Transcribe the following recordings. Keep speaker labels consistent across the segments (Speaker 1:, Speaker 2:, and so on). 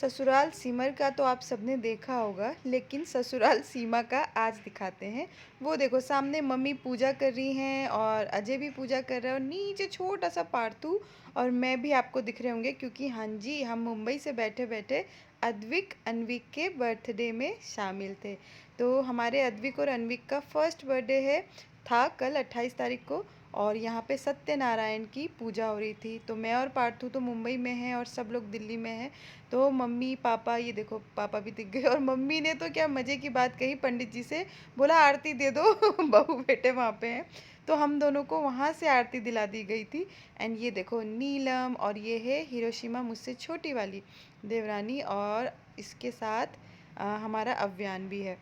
Speaker 1: ससुराल सिमर का तो आप सबने देखा होगा, लेकिन ससुराल सीमा का आज दिखाते हैं। वो देखो सामने मम्मी पूजा कर रही हैं और अजय भी पूजा कर रहा है और नीचे छोटा सा पार्थू और मैं भी आपको दिख रहे होंगे, क्योंकि हाँ जी, हम मुंबई से बैठे बैठे अद्विक अनविक के बर्थडे में शामिल थे। तो हमारे अद्विक और अनविक का फर्स्ट बर्थडे था कल 28 तारीख को। और यहाँ पे सत्यनारायण की पूजा हो रही थी। तो मैं और पार्थू तो मुंबई में हैं और सब लोग दिल्ली में हैं। तो मम्मी पापा, ये देखो पापा भी दिख गए, और मम्मी ने तो क्या मज़े की बात कही, पंडित जी से बोला आरती दे दो बहू बेटे वहाँ पे हैं। तो हम दोनों को वहाँ से आरती दिला दी गई थी। एंड ये देखो नीलम, और ये है हिरोशिमा, मुझसे छोटी वाली देवरानी, और इसके साथ हमारा अव्यान भी है।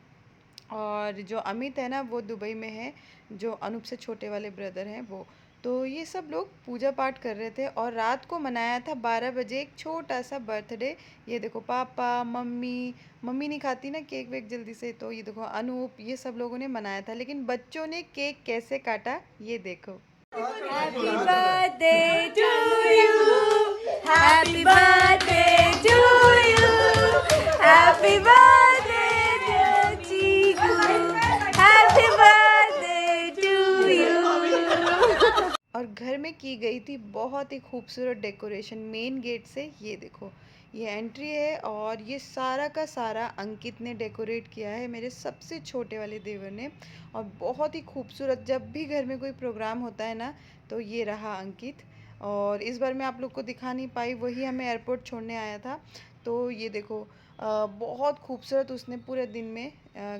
Speaker 1: और जो अमित है ना, वो दुबई में है, जो अनूप से छोटे वाले ब्रदर हैं वो। तो ये सब लोग पूजा पाठ कर रहे थे और रात को मनाया था 12 बजे एक छोटा सा बर्थडे। ये देखो पापा मम्मी, मम्मी नहीं खाती ना केक वेक जल्दी से, तो ये देखो अनूप, ये सब लोगों ने मनाया था। लेकिन बच्चों ने केक कैसे काटा ये देखो।
Speaker 2: Happy birthday to you. Happy birthday to you. Happy birthday dear Chiku. Happy birthday to you.
Speaker 1: और घर में की गई थी बहुत ही खूबसूरत डेकोरेशन मेन गेट से। ये देखो ये एंट्री है और ये सारा का सारा अंकित ने डेकोरेट किया है, मेरे सबसे छोटे वाले देवर ने। और बहुत ही खूबसूरत, जब भी घर में कोई प्रोग्राम होता है ना, तो ये रहा अंकित। और इस बार मैं आप लोग को दिखा नहीं पाई, वही हमें एयरपोर्ट छोड़ने आया था। तो ये देखो बहुत खूबसूरत उसने पूरे दिन में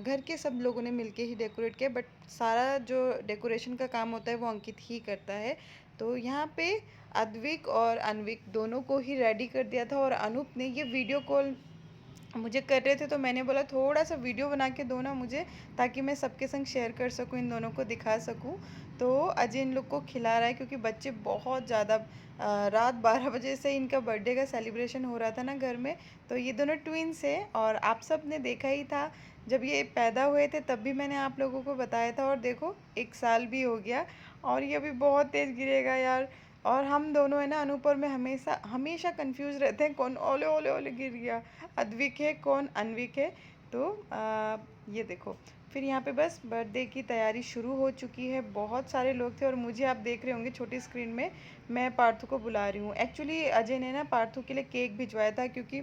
Speaker 1: घर के सब लोगों ने मिलके ही डेकोरेट किया, बट सारा जो डेकोरेशन का काम होता है वो अंकित ही करता है। तो यहाँ पे अद्विक और अनविक दोनों को ही रेडी कर दिया था। और अनूप ने ये वीडियो कॉल मुझे कर रहे थे, तो मैंने बोला थोड़ा सा वीडियो बना के दो ना मुझे, ताकि मैं सबके संग शेयर कर सकूं, इन दोनों को दिखा सकूं। तो अजय इन लोग को खिला रहा है, क्योंकि बच्चे बहुत ज़्यादा रात 12 बजे से इनका बर्थडे का सेलिब्रेशन हो रहा था ना घर में। तो ये दोनों ट्विंस हैं और आप सब ने देखा ही था, जब ये पैदा हुए थे तब भी मैंने आप लोगों को बताया था। और देखो 1 साल भी हो गया और ये अभी बहुत तेज़ गिरेगा यार। और हम दोनों है ना अनूप और मैं हमेशा हमेशा कंफ्यूज रहते हैं, कौन ओले ओले ओले गिर गया, अद्विक है कौन अनविक है। तो ये देखो फिर यहाँ पे बस बर्थडे की तैयारी शुरू हो चुकी है। बहुत सारे लोग थे और मुझे आप देख रहे होंगे छोटी स्क्रीन में, मैं पार्थू को बुला रही हूँ। एक्चुअली अजय ने ना पार्थू के लिए केक भिजवाया था, क्योंकि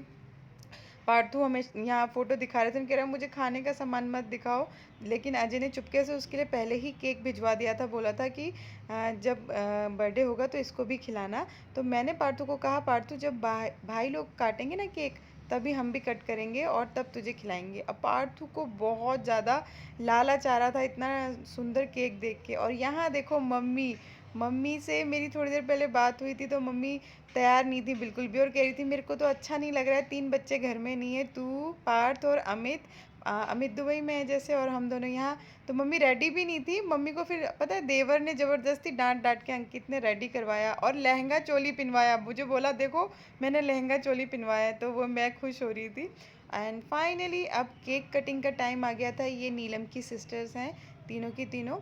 Speaker 1: पार्थू हमें यहाँ फ़ोटो दिखा रहे थे, कह रहा मुझे खाने का सामान मत दिखाओ। लेकिन अजय ने चुपके से उसके लिए पहले ही केक भिजवा दिया था, बोला था कि जब बर्थडे होगा तो इसको भी खिलाना। तो मैंने पार्थू को कहा पार्थू जब भाई लोग काटेंगे ना केक, तभी हम भी कट करेंगे और तब तुझे खिलाएंगे। अब पार्थू को बहुत ज़्यादा लालच आ रहा था इतना सुंदर केक देख के। और यहाँ देखो मम्मी, मम्मी से मेरी थोड़ी देर पहले बात हुई थी, तो मम्मी तैयार नहीं थी बिल्कुल भी और कह रही थी मेरे को तो अच्छा नहीं लग रहा है, 3 बच्चे घर में नहीं है, तू पार्थ और अमित, अमित दुबई में है जैसे और हम दोनों यहाँ। तो मम्मी रेडी भी नहीं थी। मम्मी को फिर पता है देवर ने ज़बरदस्ती डांट डांट के अंकित ने रेडी करवाया और लहंगा चोली पिनवाया। मुझे बोला देखो मैंने लहंगा चोली पिनवाया, तो वो मैं खुश हो रही थी। एंड फाइनली अब केक कटिंग का टाइम आ गया था। ये नीलम की सिस्टर्स हैं, तीनों की तीनों।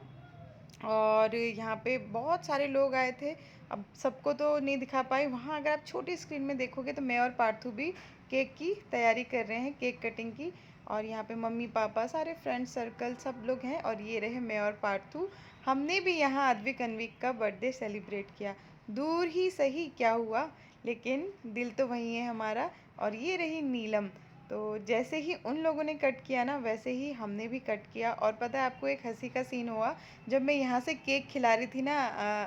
Speaker 1: और यहाँ पे बहुत सारे लोग आए थे, अब सबको तो नहीं दिखा पाई। वहाँ अगर आप छोटी स्क्रीन में देखोगे तो मैं और पार्थू भी केक की तैयारी कर रहे हैं, केक कटिंग की। और यहाँ पे मम्मी पापा सारे फ्रेंड सर्कल सब लोग हैं, और ये रहे मैं और पार्थू। हमने भी यहाँ अद्विक अनविक का बर्थडे सेलिब्रेट किया, दूर ही सही क्या हुआ, लेकिन दिल तो वहीं है हमारा। और ये रही नीलम। तो जैसे ही उन लोगों ने कट किया ना, वैसे ही हमने भी कट किया। और पता है आपको एक हंसी का सीन हुआ, जब मैं यहाँ से केक खिला रही थी ना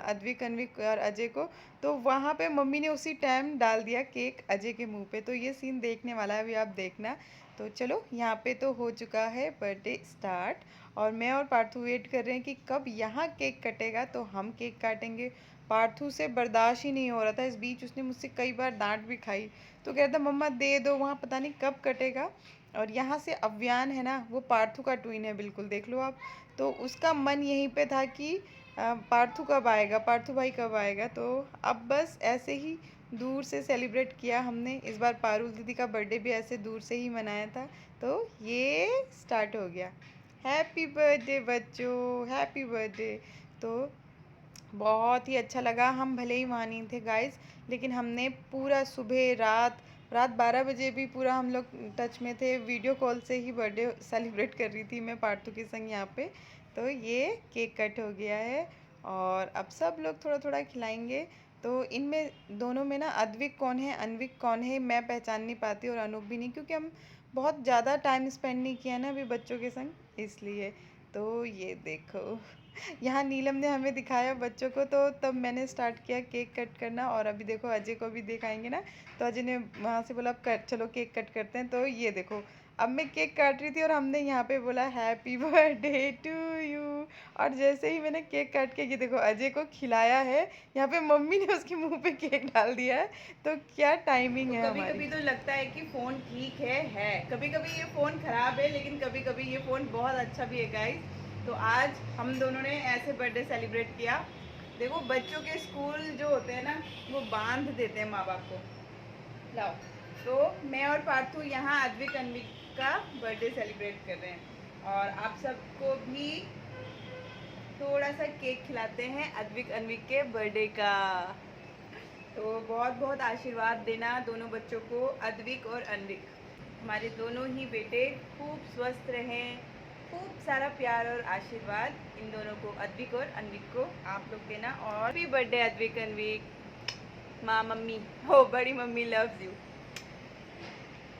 Speaker 1: अद्विक अनविक और अजय को, तो वहाँ पे मम्मी ने उसी टाइम डाल दिया केक अजय के मुंह पे। तो ये सीन देखने वाला है, अभी आप देखना। तो चलो यहाँ पे तो हो चुका है बर्थडे स्टार्ट, और मैं और पार्थू वेट कर रहे हैं कि कब यहाँ केक कटेगा तो हम केक काटेंगे। पार्थू से बर्दाश्त ही नहीं हो रहा था, इस बीच उसने मुझसे कई बार डांट भी खाई। तो कह रहा था मम्मा दे दो, वहाँ पता नहीं कब कटेगा। और यहाँ से अव्यान है ना, वो पार्थू का ट्विन है बिल्कुल, देख लो आप। तो उसका मन यहीं पे था कि पार्थू कब आएगा, पार्थू भाई कब आएगा। तो अब बस ऐसे ही दूर से सेलिब्रेट किया हमने। इस बार पारुल दीदी का बर्थडे भी ऐसे दूर से ही मनाया था। तो ये स्टार्ट हो गया, हैप्पी बर्थडे बच्चों, हैप्पी बर्थडे। तो बहुत ही अच्छा लगा। हम भले ही वहाँ नहीं थे गाइस, लेकिन हमने पूरा सुबह रात रात 12 बजे भी पूरा हम लोग टच में थे, वीडियो कॉल से ही बर्थडे सेलिब्रेट कर रही थी मैं पार्थू के संग यहाँ पे। तो ये केक कट हो गया है और अब सब लोग थोड़ा थोड़ा खिलाएंगे। तो इनमें दोनों में ना अद्विक कौन है अनविक कौन है मैं पहचान नहीं पाती और अनूप भी नहीं, क्योंकि हम बहुत ज़्यादा टाइम स्पेंड नहीं किया ना अभी बच्चों के संग, इसलिए। तो ये देखो यहाँ नीलम ने हमें दिखाया बच्चों को, तो तब मैंने स्टार्ट किया केक कट करना। और अभी देखो अजय को भी दिखाएंगे ना, तो अजय ने वहाँ से बोला अब कर चलो केक कट करते हैं। तो ये देखो अब मैं केक काट रही थी और हमने यहाँ पे बोला हैप्पी बर्थडे टू यू। और जैसे ही मैंने केक काट के ये देखो अजय को खिलाया है, यहाँ पे मम्मी ने उसके मुंह पे केक डाल दिया है। तो क्या टाइमिंग है
Speaker 2: कभी
Speaker 1: हमारी।
Speaker 2: कभी तो लगता है कि फ़ोन ठीक है कभी कभी ये फ़ोन ख़राब है, लेकिन कभी कभी ये फ़ोन बहुत अच्छा भी है गाइस। तो आज हम दोनों ने ऐसे बर्थडे सेलिब्रेट किया। देखो बच्चों के स्कूल जो होते हैं ना, वो बांध देते हैं माँ बाप को। लाओ, तो मैं और पार्थू यहाँ अद्विक अनविक का बर्थडे सेलिब्रेट कर रहे हैं और आप सबको भी थोड़ा सा केक खिलाते हैं अद्विक अनविक के बर्थडे का। तो बहुत बहुत आशीर्वाद देना दोनों बच्चों को, अद्विक और अनविक। हमारे दोनों ही बेटे खूब स्वस्थ रहें, खूब सारा प्यार और आशीर्वाद इन दोनों को, अद्विक और अनविक को आप लोग देना। और भी बर्थडे अद्विक अनविक, माँ मम्मी हो, बड़ी मम्मी लव्स यू।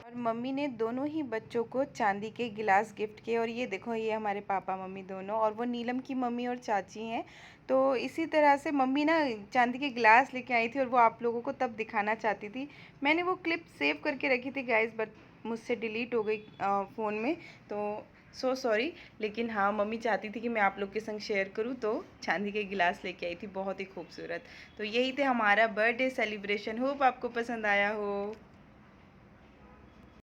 Speaker 1: और मम्मी ने दोनों ही बच्चों को चांदी के गिलास गिफ्ट किए। और ये देखो ये हमारे पापा मम्मी दोनों, और वो नीलम की मम्मी और चाची हैं। तो इसी तरह से मम्मी ना चांदी के गिलास लेके आई थी और वो आप लोगों को तब दिखाना चाहती थी। मैंने वो क्लिप सेव करके रखी थी गाइस, बट मुझसे डिलीट हो गई फ़ोन में, तो सो सॉरी। लेकिन हाँ मम्मी चाहती थी कि मैं आप लोग के संग शेयर करूँ, तो चांदी के गिलास लेके आई थी बहुत ही खूबसूरत। तो यही थे हमारा बर्थडे सेलिब्रेशन, होप आपको पसंद आया हो।